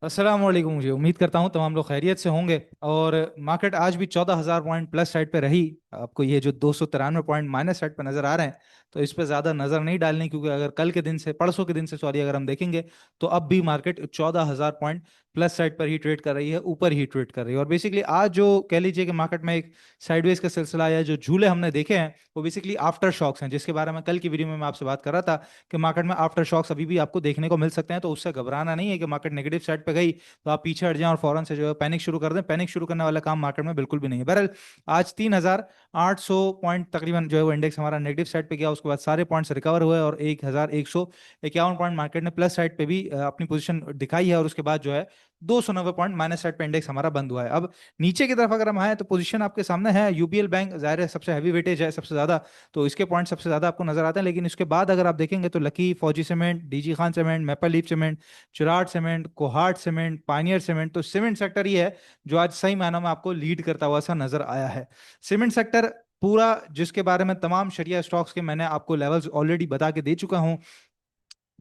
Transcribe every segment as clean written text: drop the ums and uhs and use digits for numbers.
अस्सलाम वालेकुम। मुझे उम्मीद करता हूँ तमाम लोग खैरियत से होंगे। और मार्केट आज भी 14,000 पॉइंट प्लस साइड पे रही। आपको ये जो 293 पॉइंट माइनस साइड पे नजर आ रहे हैं, तो इस पे ज़्यादा नज़र नहीं डालनी, क्योंकि अगर कल के दिन से, परसों के दिन से सॉरी, अगर हम देखेंगे तो अब भी मार्केट 14,000 पॉइंट प्लस साइड पर ही ट्रेड कर रही है, ऊपर ही ट्रेड कर रही है। और बेसिकली आज जो कह लीजिए कि मार्केट में एक साइडवेज का सिलसिला या जो झूले हमने देखे हैं, वो बेसिकली आफ्टर शॉक्स हैं, जिसके बारे में कल की वीडियो में मैं आपसे बात कर रहा था कि मार्केट में आफ्टर शॉक्स अभी भी आपको देखने को मिल सकते हैं। तो उससे घबराना नहीं है कि मार्केट नेगेटिव साइड पे गई तो आप पीछे हट जाएं और फौरन से जो है पैनिक शुरू कर दें। पैनिक शुरू करने वाला काम मार्केट में बिल्कुल भी नहीं है। बहरहाल आज 3,800 पॉइंट तकरीबन जो है वो इंडेक्स हमारा नेगेटिव साइड पे गया। उसके बाद सारे पॉइंट्स रिकवर हुए और 1,151 पॉइंट मार्केट ने प्लस साइड पे भी अपनी पोजीशन दिखाई है। और उसके बाद जो है 290 पॉइंट माइनस साइड पे इंडेक्स हमारा बंद हुआ है। अब नीचे की तरफ अगर हम आए तो पोजीशन आपके सामने है। यूबीएल बैंक जाहिर है सबसे हैवी वेटेज है, सबसे ज्यादा, तो इसके पॉइंट सबसे ज्यादा आपको नजर आते हैं। लेकिन इसके बाद अगर आप देखेंगे तो Lucky, Fauji cement, DG Khan cement, Maple Leaf cement, Cherat cement, Kohat cement, Pioneer cement, तो सीमेंट सेक्टर ही है जो आज सही मायनों में आपको लीड करता हुआ सा नजर आया है। सीमेंट सेक्टर पूरा, जिसके बारे में तमाम शरिया स्टॉक्स के मैंने आपको लेवल्स ऑलरेडी बता के दे चुका हूं।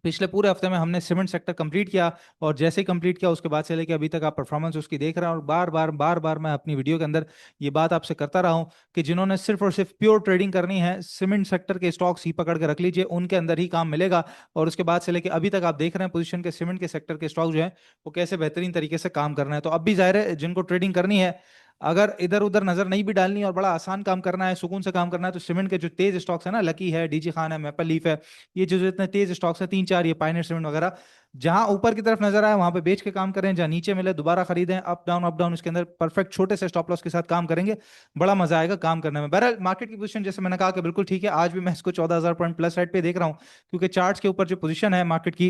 पिछले पूरे हफ्ते में हमने सीमेंट सेक्टर कंप्लीट किया, और जैसे ही कंप्लीट किया उसके बाद से लेके अभी तक आप परफॉर्मेंस उसकी देख रहे हैं। और बार बार मैं अपनी वीडियो के अंदर ये बात आपसे करता रहा हूं कि जिन्होंने सिर्फ और सिर्फ प्योर ट्रेडिंग करनी है, सीमेंट सेक्टर के स्टॉक्स ही पकड़ के रख लीजिए, उनके अंदर ही काम मिलेगा। और उसके बाद से लेके अभी तक आप देख रहे हैं पोजीशन के सीमेंट के सेक्टर के स्टॉक जो है वो कैसे बेहतरीन तरीके से काम कर रहे हैं। तो अब भी जाहिर है जिनको ट्रेडिंग करनी है, अगर इधर उधर नजर नहीं भी डालनी और बड़ा आसान काम करना है, सुकून से काम करना है, तो सीमेंट के जो तेज स्टॉक्स है ना, लकी है, डीजी खान है, मैपल लीफ है, ये जो जो इतने तेज स्टॉक्स है, तीन चार, ये पायनियर सीमेंट वगैरह, जहां ऊपर की तरफ नजर आए वहां पे बेच के काम करें, जहां नीचे मिले दोबारा खरीदें। अप डाउन इसके अंदर परफेक्ट छोटे से स्टॉप लॉस के साथ काम करेंगे, बड़ा मजा आएगा काम करने में। बहरहाल मार्केट की पोजीशन जैसे मैंने कहा कि बिल्कुल ठीक है। आज भी मैं इसको 14,000 पॉइंट प्लस साइड पे देख रहा हूँ, क्योंकि चार्ट्स के ऊपर जो पोजीशन है मार्केट की,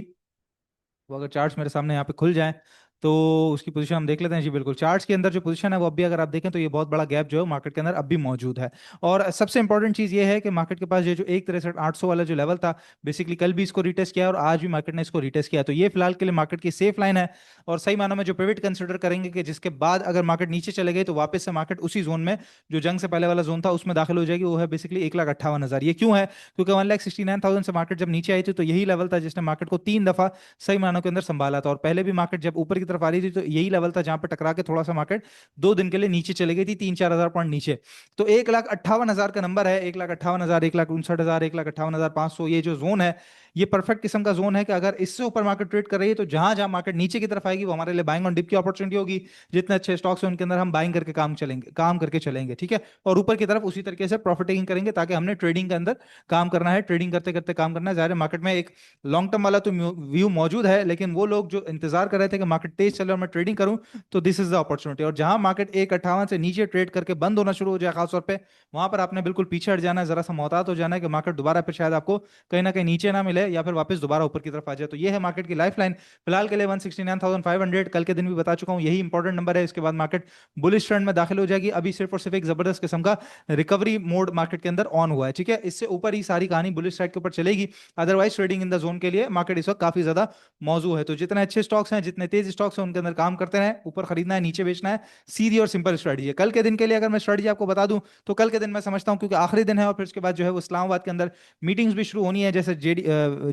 वो अगर चार्ट्स मेरे सामने यहाँ पे खुल जाए तो उसकी पोजीशन हम देख लेते हैं। जी बिल्कुल, चार्ट्स के अंदर जो पोजीशन है वो अब भी अगर आप देखें तो ये बहुत बड़ा गैप जो है मार्केट के अंदर अब भी मौजूद है। और सबसे इंपॉर्टेंट चीज ये है कि मार्केट के पास ये जो 1,63,800 वाला जो लेवल था, बेसिकली कल भी इसको रिटेस्ट किया और आज भी मार्केट ने इसको रिटेस्ट किया। तो ये फिलहाल के लिए मार्केट की सेफ लाइन है। और सही मानों में जो पिवट कंसिडर करेंगे कि जिसके बाद अगर मार्केट नीचे चले गए तो वापस से मार्केट उसी जोन में, जो जंग से पहले वाला जोन था, उसमें दाखिल हो जाएगी। वो है बेसिकली 1,58,000। ये क्यों है? क्योंकि 1,69,000 से मार्केट जब नीचे आई थी तो यही लेवल था जिसने मार्केट को 3 दफा सही मानों के अंदर संभाला था। और पहले भी मार्केट जब ऊपर की तरफ आ रही थी तो यही लेवल था जहां पर टकरा के थोड़ा सा मार्केट 2 दिन के लिए नीचे चली गई थी, 3-4 हजार पॉइंट नीचे। तो 1,58,000 का नंबर है, 1,58,000, 1,59,000, 1,58,500, ये जो जोन है, ये परफेक्ट किस्म का जोन है कि अगर इससे ऊपर मार्केट ट्रेड कर रही है तो जहां जहां मार्केट नीचे की तरफ आएगी वो हमारे लिए बाइंग ऑन डिप की अपॉर्चुनिटी होगी। जितने अच्छे स्टॉक्स हैं उनके अंदर हम बाइंग करके काम करके चलेंगे, ठीक है। और ऊपर की तरफ उसी तरीके से प्रॉफिट टेकिंग करेंगे, ताकि हमने ट्रेडिंग के अंदर काम करना है, ट्रेडिंग करते करते काम करना है। जाहिर है मार्केट में एक लॉन्ग टर्म वाला तो व्यू मौजूद है, लेकिन वो लोग जो इंतजार कर रहे थे कि मार्केट तेज चले और मैं ट्रेडिंग करूं, तो दिस इज द अपॉर्चुनिटी। और जहां मार्केट 1,58 से नीचे ट्रेड करके बंद होना शुरू हो जाए खासतौर पे, वहां पर आपने बिल्कुल पीछे हट जाना है, जरा सा मोहतात हो जाना है कि मार्केट दोबारा फिर शायद आपको कहीं ना कहीं नीचे ना मिले या फिर वापस दोबारा ऊपर की तरफ आ जाए। तो ये है मार्केट की लाइफ लाइन फिलहाल के लिए 169,500। कल के दिन भी बता चुका हूं यही इंपॉर्टेंट नंबर है। इसके बाद मार्केट बुलिश ट्रेंड में दाखिल हो जाएगी। अभी सिर्फ और सिर्फ एक जबरदस्त किस्म का रिकवरी मोड मार्केट के अंदर ऑन हुआ है, ठीक है। इससे ऊपर ही सारी कहानी बुलिश साइड के ऊपर चलेगी। Otherwise trading in the zone के लिए मार्केट इस वक्त काफी ज्यादा मौजू है। तो जितने अच्छे स्टॉक्स हैं, जितने तेज स्टॉक्स हैं, उनके अंदर काम करते रहे। ऊपर खरीदना है, नीचे बेचना है, सीधी और सिंपल स्ट्रेटजी है। कल के दिन के लिए अगर मैं स्ट्रेटजी आपको बता दूं तो कल के दिन मैं समझता हूं, क्योंकि आखिरी दिन है और फिर उसके बाद जो है वो इस्लामाबाद के अंदर मीटिंग्स भी शुरू होनी है। जैसे जेडी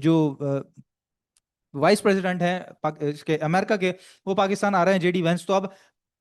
जो वाइस प्रेसिडेंट हैं इसके अमेरिका के, वो पाकिस्तान आ रहे हैं, जेडी वेंस। तो अब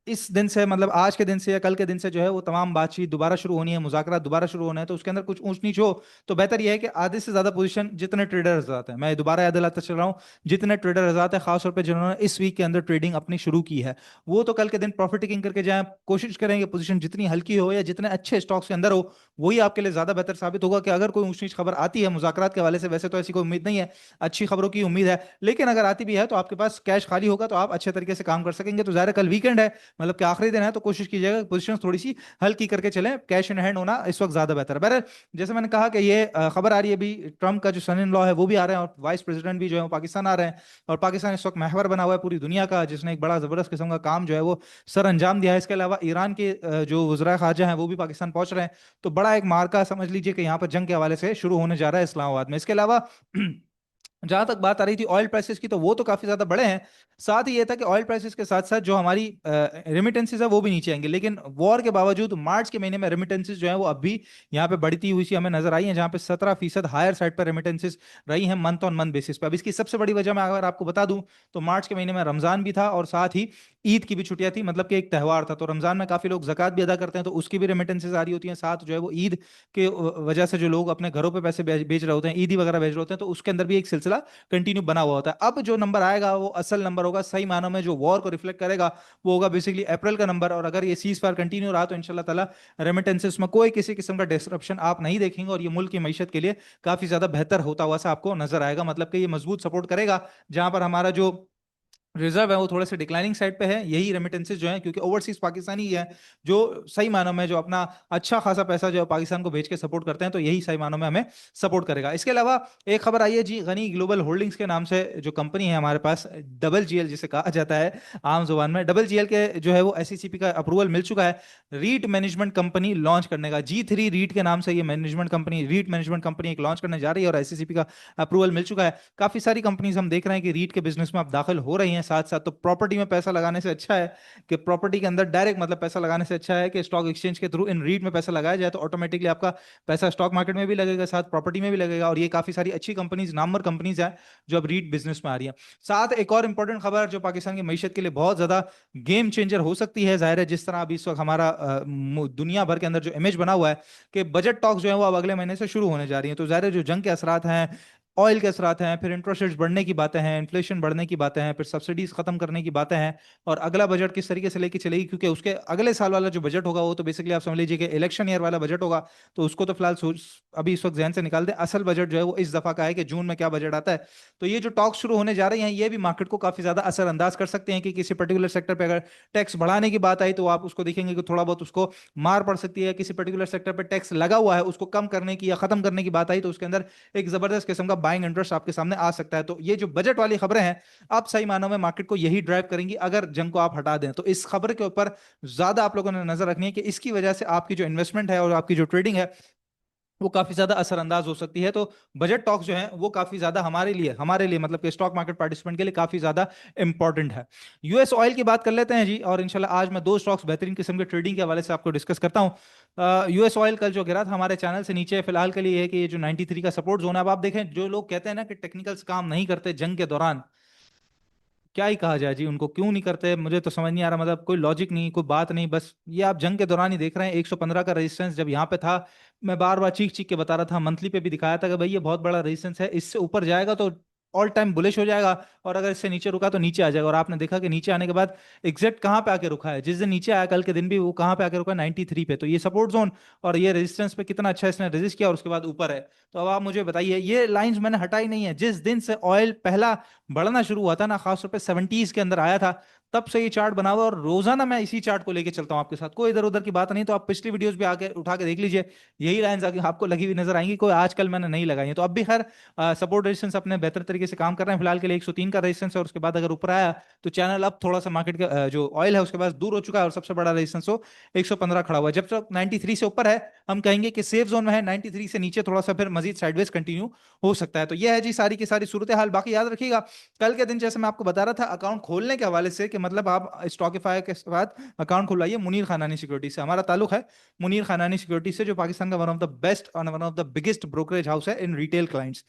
इस दिन से, मतलब आज के दिन से या कल के दिन से जो है वो तमाम बातचीत दोबारा शुरू होनी है, मुज़ाकरा दोबारा शुरू होना है। तो उसके अंदर कुछ ऊंच नीच हो तो बेहतर यह है कि आधे से ज्यादा पोजीशन जितने ट्रेडर हजरात हैं, मैं दोबारा याद दिलाता चल रहा हूँ, जितने ट्रेडर हजरात हैं खासतौर पे जिन्होंने इस वीक के अंदर ट्रेडिंग अपनी शुरू की है, वो तो कल के दिन प्रॉफिट टेकिंग करके जाएं। कोशिश करेंगे पोजीशन जितनी हल्की हो या जितने अच्छे स्टॉक्स के अंदर हो, वही आपके लिए ज्यादा बेहतर साबित होगा। कि अगर कोई ऊंच नीच खबर आती है मुज़ाकरात के हवाले से, वैसे तो ऐसी कोई उम्मीद नहीं है, अच्छी खबरों की उम्मीद है, लेकिन अगर आती भी है तो आपके पास कैश खाली होगा तो आप अच्छे तरीके से काम कर सकेंगे। तो ज़ाहिर है कल वीकेंड है, मतलब कि आखिरी दिन है, तो कोशिश कीजिएगा पोजीशन थोड़ी सी हल्की करके चलें। कैश इन हैंड होना इस वक्त ज्यादा बेहतर है। बहरहाल जैसे मैंने कहा कि ये खबर आ रही है अभी, ट्रम्प का जो सन इन लॉ है वो भी आ रहे हैं और वाइस प्रेसिडेंट भी जो है वो पाकिस्तान आ रहे हैं। और पाकिस्तान इस वक्त महवर बना हुआ है पूरी दुनिया का, जिसने एक बड़ा जबरदस्त किस्म का काम जो है वो सर अंजाम दिया है। इसके अलावा ईरान के जो वज़राए खारजा हैं वो भी पाकिस्तान पहुंच रहे हैं। तो बड़ा एक मार्का समझ लीजिए कि यहाँ पर जंग के हवाले से शुरू होने जा रहा है इस्लामाबाद में। इसके अलावा जहां तक बात आ रही थी ऑयल प्राइसेस की, तो वो तो काफी ज्यादा बढ़े हैं। साथ ही ये था कि ऑयल प्राइसेस के साथ साथ जो हमारी रेमिटेंसेज है वो भी नीचे आएंगे, लेकिन वॉर के बावजूद मार्च के महीने में रेमिटेंसेज जो है वो अब भी यहाँ पे बढ़ती हुई सी हमें नजर आई है, जहाँ पे 17% हायर साइड पर रेमिटेंसेज रही है मंथ ऑन मंथ बेसिस पे। अब इसकी सबसे बड़ी वजह मैं अगर आपको बता दूं, तो मार्च के महीने में रमजान भी था और साथ ही ईद की भी छुट्टियां थी, मतलब कि एक त्यौहार था। तो रमजान में काफी लोग जक़ात भी अदा करते हैं, तो उसकी भी रेमिटेंसेज आ रही होती हैं। साथ जो है वो ईद के वजह से जो लोग अपने घरों पे पैसे भेज रहे होते हैं, ईदी वगैरह भेज रहे होते हैं, तो उसके अंदर भी एक सिलसिला कंटिन्यू बना हुआ होता है। अब जो नंबर आएगा वो असल नंबर होगा, सही मानों में जो वॉर को रिफ्लेक्ट करेगा वो होगा बेसिकली अप्रैल का नंबर। और अगर ये सीज फायर कंटिन्यू रहा तो इंशाल्लाह ताला रेमिटेंसेस में कोई किसी किस्म का डिसरप्शन आप नहीं देखेंगे, और ये मुल्क की मैशत के लिए काफी ज्यादा बेहतर होता हुआ सा आपको नजर आएगा। मतलब कि ये मजबूत सपोर्ट करेगा, जहां पर हमारा जो रिजर्व है वो थोड़े से डिक्लाइनिंग साइड पे है, यही रेमिटेंसेस जो है, क्योंकि ओवरसीज पाकिस्तानी ही है जो सही मानों में जो अपना अच्छा खासा पैसा जो है पाकिस्तान को भेज के सपोर्ट करते हैं, तो यही सही मानों में हमें सपोर्ट करेगा। इसके अलावा एक खबर आई है जी, गनी ग्लोबल होल्डिंग्स के नाम से जो कंपनी है हमारे पास, डबल जीएल जिसे कहा जाता है आम जुबान में, डबल जीएल के जो है वो एसईसीपी का अप्रूवल मिल चुका है रीट मैनेजमेंट कंपनी लॉन्च करने का। G3 रीट के नाम से ये management company, REIT management company एक लॉन्च करने जा रही है, और एसईसीपी का अप्रूवल मिल चुका है। काफी सारी कंपनीज हम देख रहे हैं कि रीट के बिजनेस में आप दाखिल हो रही हैं साथ साथ। तो प्रॉपर्टी में पैसा लगाने से अच्छा है कि प्रॉपर्टी के अंदर डायरेक्ट मतलब पैसा लगाने से अच्छा है कि स्टॉक एक्सचेंज के थ्रू इन रीट में पैसा लगाया जाए, तो ऑटोमेटिकली आपका पैसा स्टॉक मार्केट में भी लगेगा, साथ प्रॉपर्टी में भी लगेगा। और ये काफी सारी अच्छी कंपनीज, नामवर कंपनीज है जो अब रीट बिजनेस में आ रही है। साथ एक और इंपॉर्टेंट खबर जो पाकिस्तान की मीशत के लिए बहुत ज्यादा गेम चेंजर हो सकती है, जाहिर है जिस तरह अभी इस वक्त हमारा दुनिया भर के अंदर जो इमेज बना हुआ है कि बजट टॉक्स जो है वो अब अगले महीने से शुरू होने जा रही है, तो जाहिर है जो जंग के असरात हैं, ऑयल के असरात हैं, फिर इंटरेस्ट रेट्स बढ़ने की बातें हैं, इन्फ्लेशन बढ़ने की बातें हैं, फिर सब्सिडीज खत्म करने की बातें हैं, और अगला बजट किस तरीके से लेके चलेगी, क्योंकि उसके अगले साल वाला जो बजट होगा वो तो बेसिकली आप समझ लीजिए कि इलेक्शन ईयर वाला बजट होगा। तो उसको तो फिलहाल अभी इस वक्त जहन से निकाल दें। असल बजट जो है वो इस दफा का है कि जून में क्या बजट आता है। तो ये जो टॉक शुरू होने जा रही हैं ये भी मार्केट को काफी ज्यादा असरअंदाज कर सकते हैं कि किसी पर्टिकुलर सेक्टर पर अगर टैक्स बढ़ाने की बात आई तो आप उसको देखेंगे कि थोड़ा बहुत उसको मार पड़ सकती है, किसी पर्टिकुलर सेक्टर पर टैक्स लगा हुआ है उसको कम करने की या खत्म करने की बात आई तो उसके अंदर एक जबरदस्त किस्म का बाइंग इंटरेस्ट आपके सामने आ सकता है। तो ये जो बजट वाली खबरें हैं आप सही मानों में मार्केट को यही ड्राइव करेंगी अगर जंग को आप हटा दें। तो इस खबर के ऊपर ज्यादा आप लोगों ने नजर रखनी है कि इसकी वजह से आपकी जो इन्वेस्टमेंट है और आपकी जो ट्रेडिंग है वो काफी ज्यादा असरअंदाज हो सकती है। तो बजट टॉक्स जो है वो काफी ज्यादा हमारे लिए मतलब कि स्टॉक मार्केट पार्टिसिपेंट के लिए काफी ज्यादा इंपॉर्टेंट है। यूएस ऑयल की बात कर लेते हैं जी, और इंशाल्लाह आज मैं दो स्टॉक्स बेहतरीन किस्म के ट्रेडिंग के हवाले से आपको डिस्कस करता हूं। यूएस ऑयल कल जो गिरा था हमारे चैनल से नीचे, फिलहाल के लिए है कि ये जो 93 का सपोर्ट जोन है, अब आप देखें जो लोग कहते हैं ना कि टेक्निकल्स काम नहीं करते जंग के दौरान, क्या ही कहा जाए जी, उनको क्यों नहीं करते मुझे तो समझ नहीं आ रहा। मतलब कोई लॉजिक नहीं, कोई बात नहीं, बस ये आप जंग के दौरान ही देख रहे हैं 115 का रेजिस्टेंस जब यहाँ पे था, मैं बार बार चीख चीख के बता रहा था, मंथली पे भी दिखाया था कि भाई ये बहुत बड़ा रेजिस्टेंस है, इससे ऊपर जाएगा तो ऑल टाइम बुलिश हो जाएगा, और अगर इससे नीचे रुका तो नीचे आ जाएगा। और आपने देखा कि नीचे आने के बाद एग्जैक्ट कहाँ पे आके रुका है, जिस दिन नीचे आया कल के दिन भी वो कहाँ पे आके रुका, 93 पे। तो ये सपोर्ट जोन और ये रेजिस्टेंस पे कितना अच्छा इसने रेजिस्ट किया और उसके बाद ऊपर है। तो अब आप मुझे बताइए, ये लाइंस मैंने हटाई नहीं है, जिस दिन से ऑयल पहला बढ़ना शुरू हुआ था ना, खासतौर पे 70s के अंदर आया था, तब से ये चार्ट बना हुआ है, और रोजाना मैं इसी चार्ट को लेके चलता हूं आपके साथ, कोई इधर उधर की बात नहीं। तो आप पिछली वीडियोस भी आके उठा के देख लीजिए, यही लाइंस आगे आपको लगी हुई नजर आएंगी, कोई आजकल मैंने नहीं लगाई है। तो अब भी खैर सपोर्ट रेजिस्टेंस अपने बेहतर तरीके से काम कर रहे हैं। फिलहाल के लिए 103 का रेजिस्टेंस है, और उसके बाद अगर ऊपर आया तो चैनल अब थोड़ा सा मार्केट का जो ऑयल है उसके पास दूर हो चुका है, और सबसे बड़ा रेजिस्टेंस हो 115 खड़ा हुआ है। जब तक 93 से ऊपर है हम कहेंगे कि सेफ जोन में है, 93 से नीचे थोड़ा सा फिर मजीद साइडवेज कंटिन्यू हो सकता है। तो यह है जी सारी की सारी सूरत हाल। बाकी याद रखिएगा कल के दिन जैसे मैं आपको बता रहा था अकाउंट खोलने के हवाले से, कि मतलब आप स्टॉकिफाई के बाद अकाउंट खुलवाइए मुनीर खानानी सिक्योरिटी से, हमारा ताल्लुक है मुनीर खानानी सिक्योरिटी से, जो पाकिस्तान का वन ऑफ द बेस्ट और one of the biggest brokerage house है इन रिटेल क्लाइंट्स।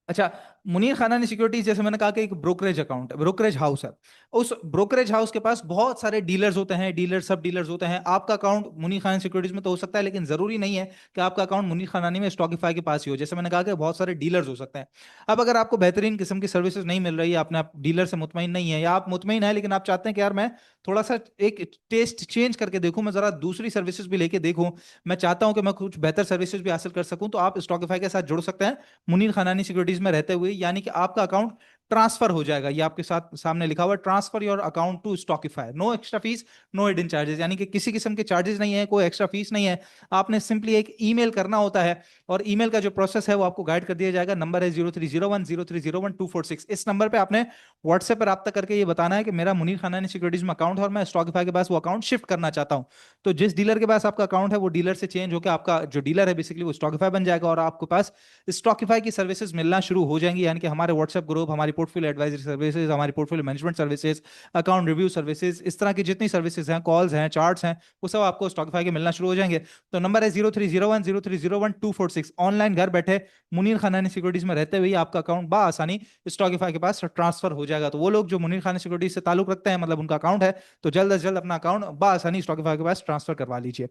अच्छा, मुनीर खानानी सिक्योरिटीज जैसे मैंने कहा कि एक ब्रोकरेज अकाउंट है, ब्रोकरेज हाउस है। उस ब्रोकरेज हाउस के पास बहुत सारे डीलर्स होते हैं, डीलर सब डीलर्स होते हैं। आपका अकाउंट मुनीर खानानी सिक्योरिटीज में तो हो सकता है, लेकिन जरूरी नहीं है कि आपका अकाउंट मुनीर खानानी में स्टॉकिफाई के पास ही हो। जैसे मैंने कहा कि बहुत सारे डीलर्स हो सकते हैं। अब अगर आपको बेहतरीन किस्म की सर्विसेज नहीं मिल रही है, आपने आप डीलर से मुतमईन नहीं है, या आप मुतमईन है लेकिन आप चाहते हैं कि यार मैं थोड़ा सा एक टेस्ट चेंज करके देखूं, मैं जरा दूसरी सर्विसेज भी लेके देखूं, मैं चाहता हूं कि मैं कुछ बेहतर सर्विसेज भी हासिल कर सकूं, तो आप स्टॉकिफाई के साथ जुड़ सकते हैं मुनीर खानानी सिक्योरिटीज में रहते हुए। यानी कि आपका अकाउंट ट्रांसफर हो जाएगा। ये आपके साथ सामने लिखा हुआ है, transfer your account to Stockify, no extra fees, no hidden charges, यानी कि किसी किस्म के चार्जेस नहीं है, कोई एक्स्ट्रा फीस नहीं है। आपने सिंपली एक ईमेल करना होता है और ईमेल का जो प्रोसेस है वो आपको गाइड कर दिया जाएगा। नंबर है 030103012446। इस नंबर पे आपने व्हाट्सएप पर रब्ता करके ये बताना है कि मेरा मुनीर खानानी सिक्योरिटीज में अकाउंट है और मैं स्टॉकिफाई के पास वो अकाउंट शिफ्ट करना चाहता हूं। तो जिस डीलर के पास आपका अकाउंट है वो डीलर से चेंज होकर आपका जो डीलर है बेसिकली वो स्टॉकिफाई बन जाएगा और आपके पास स्टॉकिफाई की सर्विसेज मिलना शुरू हो जाएंगी, यानी कि हमारे व्हाट्सएप ग्रुप, हमारी पोर्टफोलियो एडवाइजरी सर्विसेज, हमारी portfolio management services, account review services, इस तरह की जितनी सर्विसेज हैं, कॉल्स हैं, चार्ट्स हैं, वो सब आपको स्टॉकिफाई के मिलना शुरू हो जाएंगे। तो नंबर है 030103012446। ऑनलाइन घर बैठे मुनीर खानानी सिक्योरिटीज में रहते हुए आपका अकाउंट आसानी स्टॉकिफाई के पास ट्रांसफर हो जाएगा। तो वो लोग जो मुनीर खानानी सिक्योरिटीज से ताल्लुक रखते हैं, मतलब उनका अकाउंट है, तो जल्द से जल्द अपना अकाउंट आसानी स्टॉकिफाई के पास ट्रांसफर करवा लीजिए।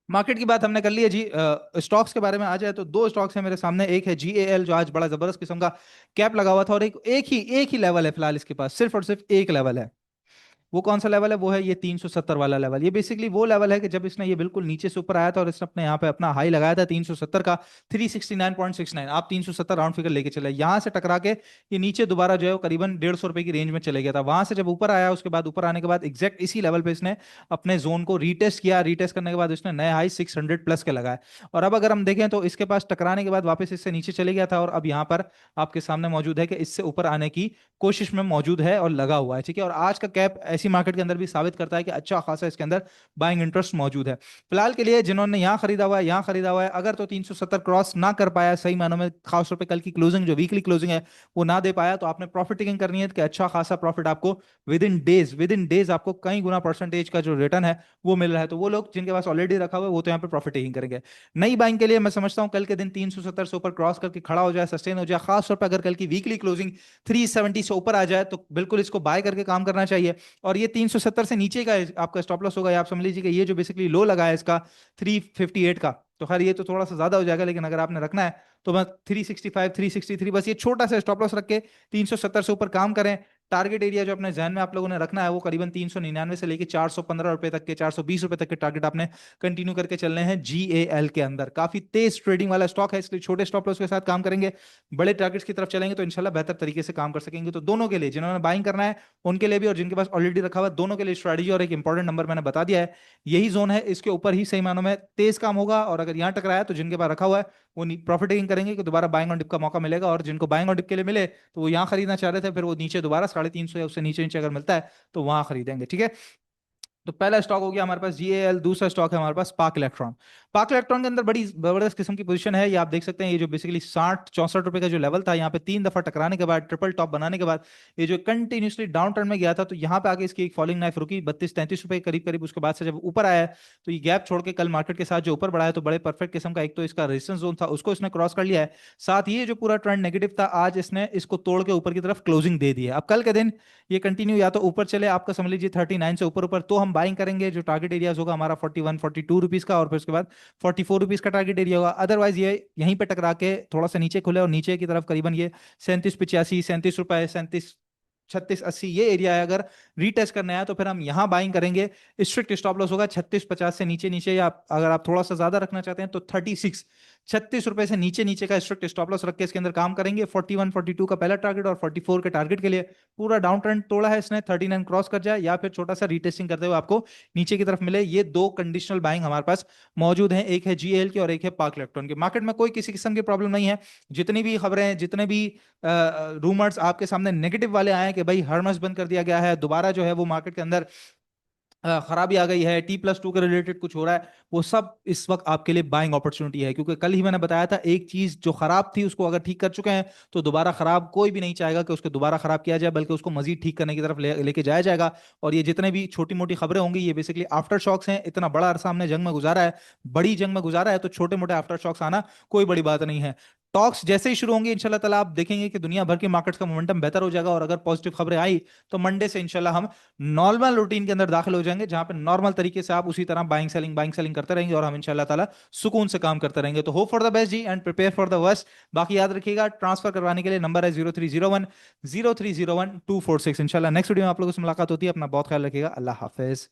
मार्केट की बात हमने कर ली है जी। स्टॉक्स के बारे में आ जाए तो दो स्टॉक्स हैं मेरे सामने। एक है GAL जो आज बड़ा जबरदस्त किस्म का कैप लगा हुआ था, और एक ही लेवल है फिलहाल इसके पास, सिर्फ और सिर्फ एक लेवल है। वो कौन सा लेवल है? वो है ये 370 वाला लेवल। ये बेसिकली वो लेवल है कि जब इसने ये बिल्कुल नीचे से ऊपर आया था और इसने अपने यहाँ पे अपना हाई लगाया था 370 का, 369.69, आप 370 राउंड फिगर लेके चले, यहाँ से टकरा के ये नीचे दोबारा जो है वो करीबन 150 रुपए की रेंज में चले गया था। वहां से जब ऊपर आया उसके बाद ऊपर आने के बाद एग्जैक्ट इसी लेवल पे इसने अपने जोन को रीटेस्ट किया। रीटेस्ट करने के बाद इसने नए हाई 600 प्लस के लगाए, और अब अगर हम देखें तो इसके पास टकराने के बाद वापस इससे नीचे चले गया था और अब यहाँ पर आपके सामने मौजूद है कि इससे ऊपर आने की कोशिश में मौजूद है और लगा हुआ है। ठीक है, और आज का कैप ऐसी मार्केट के अंदर भी साबित करता है कि अच्छा खासा इसके अंदर बाइंग इंटरेस्ट मौजूद है। फिलहाल के लिए जिन्होंने यहां खरीदा हुआ है, यहां खरीदा हुआ है, अगर तो 370 क्रॉस ना कर पाया सही मानों में, खासतौर पे कल की क्लोजिंग जो वीकली क्लोजिंग है वो ना दे पाया, तो आपने प्रॉफिट टेकिंग करनी है कि अच्छा खासा प्रॉफिट आपको विद इन डेज आपको कई गुना परसेंटेज का जो रिटर्न है वो मिल रहा है। तो वो लोग जिनके पास ऑलरेडी रखा हुआ है वो तो यहाँ पे प्रॉफिट टेकिंग करेंगे। नई बाइंग के लिए मैं समझता हूँ कल के दिन 370 से ऊपर क्रॉस करके खड़ा हो जाए, सस्टेन हो जाए, खासतौर पर अगर कल की वीकली क्लोजिंग 370 से ऊपर आ जाए तो बिल्कुल इसको बाय करके काम करना चाहिए। और ये 370 से नीचे का आपका स्टॉप लॉस होगा। आप समझ लीजिए कि ये जो बेसिकली लो लगा है इसका 358 का, तो खैर ये तो थोड़ा सा ज्यादा हो जाएगा, लेकिन अगर आपने रखना है तो मैं 365 363 बस ये छोटा सा स्टॉप लॉस रख के 370 से ऊपर काम करें। टारगेट एरिया जो अपने जहन में आप लोगों ने रखना है वो करीबन 399 से लेके 415 रुपए तक के, 420 रुपए तक के टारगेट आपने कंटिन्यू करके चलने हैं। GAL के अंदर काफी तेज ट्रेडिंग वाला स्टॉक है, इसलिए छोटे स्टॉप लॉस के साथ काम करेंगे, बड़े टारगेट्स की तरफ चलेंगे तो इंशाल्लाह बेहतर तरीके से काम कर सकेंगे। तो दोनों के लिए, जिन्होंने बाइंग करना है उनके लिए भी और जिनके पास ऑलरेडी रखा हुआ है, दोनों के लिए स्ट्रेटजी और एक इंपॉर्टेंट नंबर मैंने बता दिया है। यही जोन है, इसके ऊपर ही सही मानों में तेज काम होगा, और अगर यहाँ टकराया तो जिनके पास रखा हुआ है वो प्रॉफिट टेकिंग करेंगे कि दोबारा बाइंग ऑन डिप का मौका मिलेगा, और जिनको बाइंग ऑन डिप के लिए मिले तो वो यहाँ खरीदना चाह रहे थे, फिर वो नीचे दोबारा 350 या उससे नीचे नीचे अगर मिलता है तो वहां खरीदेंगे। ठीक है, तो पहला स्टॉक हो गया हमारे पास GAL। दूसरा स्टॉक है हमारे पास स्पार्क इलेक्ट्रॉन। स्पार्क इलेक्ट्रॉन के अंदर बड़ी जबरदस्त किस्म की पोजीशन है, ये आप देख सकते हैं। ये जो बेसिकली 60-64 रुपए का जो लेवल था, यहाँ पे 3 दफा टकराने के बाद, ट्रिपल टॉप बनाने के बाद ये जो कंटिन्यूसली डाउन टर्न में गया था, तो यहाँ पे आके इसकी एक फॉलिंग नाइफ रुकी 32-33 रुपए के करीब करीब। उसके बाद से जब ऊपर आया है तो ये गैप छोड़ के कल मार्केट के साथ जो ऊपर बढ़ा है तो बड़े परफेक्ट किस्म का एक तो इसका रेजिस्टेंस जोन था उसको इसने क्रॉस कर लिया है, साथ ही ये जो पूरा ट्रेंड नेगेटिव था आज इसने इसको तोड़ के ऊपर की तरफ क्लोजिंग दे दी है। अब कल के दिन ये कंटिन्यू या तो ऊपर चले, आपका समझ लीजिए 39 से ऊपर ऊपर, तो हम बाइंग करेंगे। जो टारगेट एरियाज होगा हमारा 41-42 रुपीज का, और फिर उसके बाद 44 रुपीज का टारगेट एरिया होगा। अदरवाइज ये यहीं पे टकरा के थोड़ा सा नीचे खुले और नीचे की तरफ करीबन ये 37-85, 37 रुपए, 36-80 ये एरिया है। अगर रीटेस्ट करना है तो फिर हम यहाँ बाइंग करेंगे। स्ट्रिक्ट स्टॉप लॉस होगा 36-50 से नीचे नीचे, या अगर आप थोड़ा सा ज्यादा रखना चाहते हैं तो 36 रुपए से नीचे नीचे का स्ट्रिक्ट स्टॉप लॉस रख के इसके अंदर काम करेंगे। 41-42 का पहला टारगेट और 44 के टारगेट के लिए पूरा डाउन ट्रेंड तोड़ा है इसने, 39 क्रॉस कर जाए या फिर छोटा सा रीटेस्टिंग करते हुए आपको नीचे की तरफ मिले। ये दो कंडीशनल बाइंग हमारे पास मौजूद है, एक है GAL की और एक है स्पार्क इलेक्ट्रॉन की। मार्केट में कोई किसी किस्म की प्रॉब्लम नहीं है। जितनी भी खबरें, जितने भी रूमर्स आपके सामने नेगेटिव वाले आए हैं कि भाई हरमस बंद कर दिया गया है, दोबारा जो है वो मार्केट के अंदर खराबी आ गई है, T+2 के रिलेटेड कुछ हो रहा है, वो सब इस वक्त आपके लिए बाइंग अपॉर्चुनिटी है। क्योंकि कल ही मैंने बताया था एक चीज जो खराब थी उसको अगर ठीक कर चुके हैं तो दोबारा खराब कोई भी नहीं चाहेगा कि उसको दोबारा खराब किया जाए, बल्कि उसको मजीद ठीक करने की तरफ लेके जाया जाएगा। और ये जितने भी छोटी मोटी खबरें होंगी ये बेसिकली आफ्टर शॉक्स हैं। इतना बड़ा अरसा हमने जंग में गुजारा है, बड़ी जंग में गुजारा है, तो छोटे मोटे आफ्टर शॉक्स आना कोई बड़ी बात नहीं है। टॉक्स जैसे ही शुरू होंगे इंशाल्लाह ताला आप देखेंगे कि दुनिया भर के मार्केट्स का मोमेंटम बेहतर हो जाएगा, और अगर पॉजिटिव खबरें आई तो मंडे से इंशाल्लाह हम नॉर्मल रूटीन के अंदर दाखिल हो जाएंगे, जहां पे नॉर्मल तरीके से आप उसी तरह बाइंग सेलिंग करते रहेंगे और हम इंशाल्लाह ताला सुकून से काम करते रहेंगे। तो होप फॉर द बेस्ट जी and prepare for the worst. बाकी याद रखिएगा ट्रांसफर करवाने के लिए नंबर है 0301 0301 246। इंशाल्लाह नेक्स्ट वीडियो में आप लोगों से मुलाकात होती है। अपना बहुत ख्याल रखिएगा। अल्लाह हाफिज।